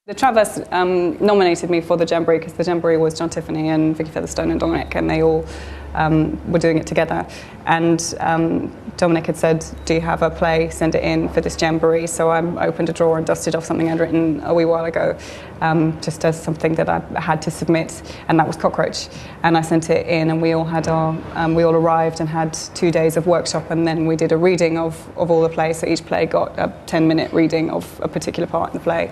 The Traverse nominated me for the Jamboree because the Jamboree was John Tiffany and Vicky Featherstone and Dominic, and they all were doing it together. And Dominic had said, do you have a play? Send it in for this Jamboree. So I opened a drawer and dusted off something I'd written a wee while ago, just as something that I had to submit, and that was Cockroach. And I sent it in, and we all arrived and had 2 days of workshop, and then we did a reading of all the plays. So each play got a 10-minute reading of a particular part in the play.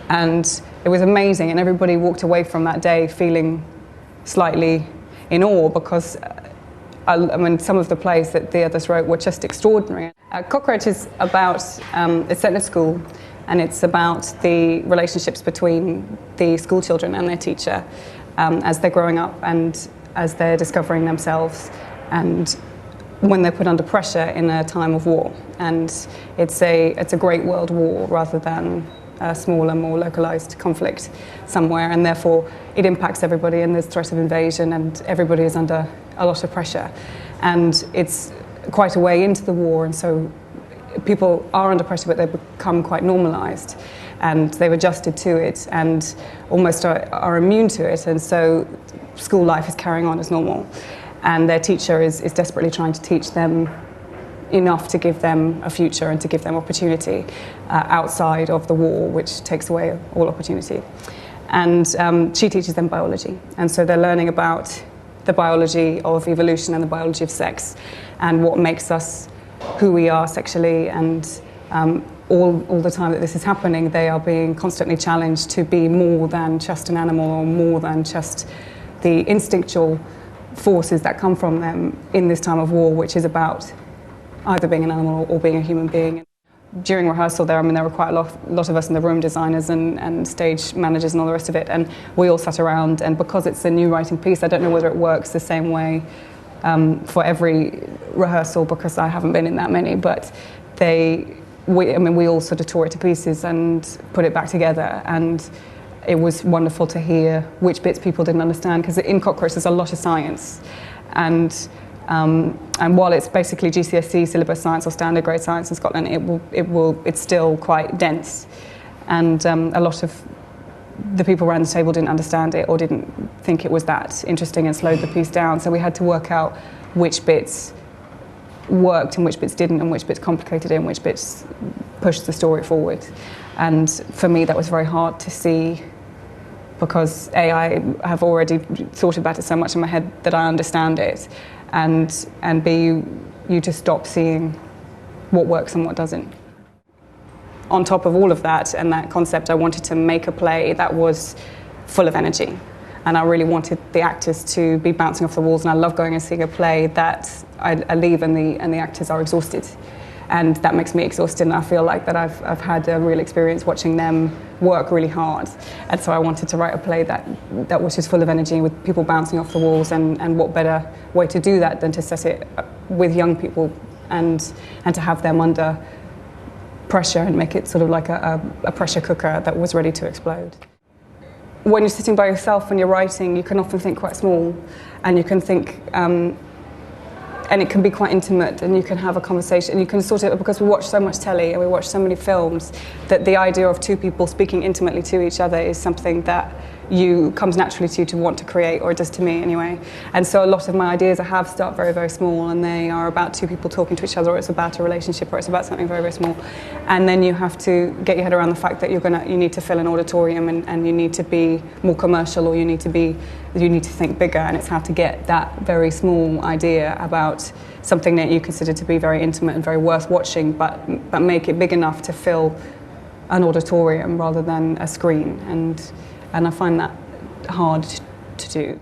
And it was amazing, and everybody walked away from that day feeling slightly in awe, because I mean, some of the plays that the others wrote were just extraordinary. Cockroach is about, it's set in a school, and it's about the relationships between the school children and their teacher as they're growing up and as they're discovering themselves, and when they're put under pressure in a time of war. And it's a great world war rather than a smaller, more localised conflict somewhere, and therefore it impacts everybody, and there's threat of invasion, and everybody is under a lot of pressure. And it's quite a way into the war, and so people are under pressure, but they become quite normalised, and they've adjusted to it and almost are immune to it, and so school life is carrying on as normal. And their teacher is desperately trying to teach them enough to give them a future and to give them opportunity outside of the war, which takes away all opportunity. And she teaches them biology. And so they're learning about the biology of evolution and the biology of sex and what makes us who we are sexually. And all the time that this is happening, they are being constantly challenged to be more than just an animal or more than just the instinctual forces that come from them in this time of war, which is about either being an animal or being a human being. During rehearsal there were quite a lot of us in the room, designers and stage managers and all the rest of it, and we all sat around, and because it's a new writing piece, I don't know whether it works the same way for every rehearsal, because I haven't been in that many, but we all sort of tore it to pieces and put it back together, and it was wonderful to hear which bits people didn't understand, because in Cockroach there's a lot of science, and while it's basically GCSE syllabus science or standard grade science in Scotland, it's still quite dense, and a lot of the people around the table didn't understand it or didn't think it was that interesting and slowed the piece down. So we had to work out which bits worked and which bits didn't, and which bits complicated it and which bits pushed the story forward. And for me that was very hard to see, because I have already thought about it so much in my head that I understand it, and B, you just stop seeing what works and what doesn't. On top of all of that and that concept, I wanted to make a play that was full of energy, and I really wanted the actors to be bouncing off the walls, and I love going and seeing a play that I leave and the actors are exhausted. And that makes me exhausted, and I feel like that I've had a real experience watching them work really hard. And so I wanted to write a play that was just full of energy, with people bouncing off the walls, and what better way to do that than to set it with young people and to have them under pressure and make it sort of like a pressure cooker that was ready to explode. When you're sitting by yourself and you're writing, you can often think quite small, and you can think and it can be quite intimate, and you can have a conversation, and you can sort of, because we watch so much telly and we watch so many films, that the idea of two people speaking intimately to each other is something that comes naturally to you to want to create, or it does to me anyway. And so a lot of my ideas start very, very small, and they are about two people talking to each other, or it's about a relationship, or it's about something very, very small. And then you have to get your head around the fact that you need to fill an auditorium, and you need to be more commercial, or you need to think bigger, and it's how to get that very small idea about something that you consider to be very intimate and very worth watching, but make it big enough to fill an auditorium rather than a screen. And I find that hard to do.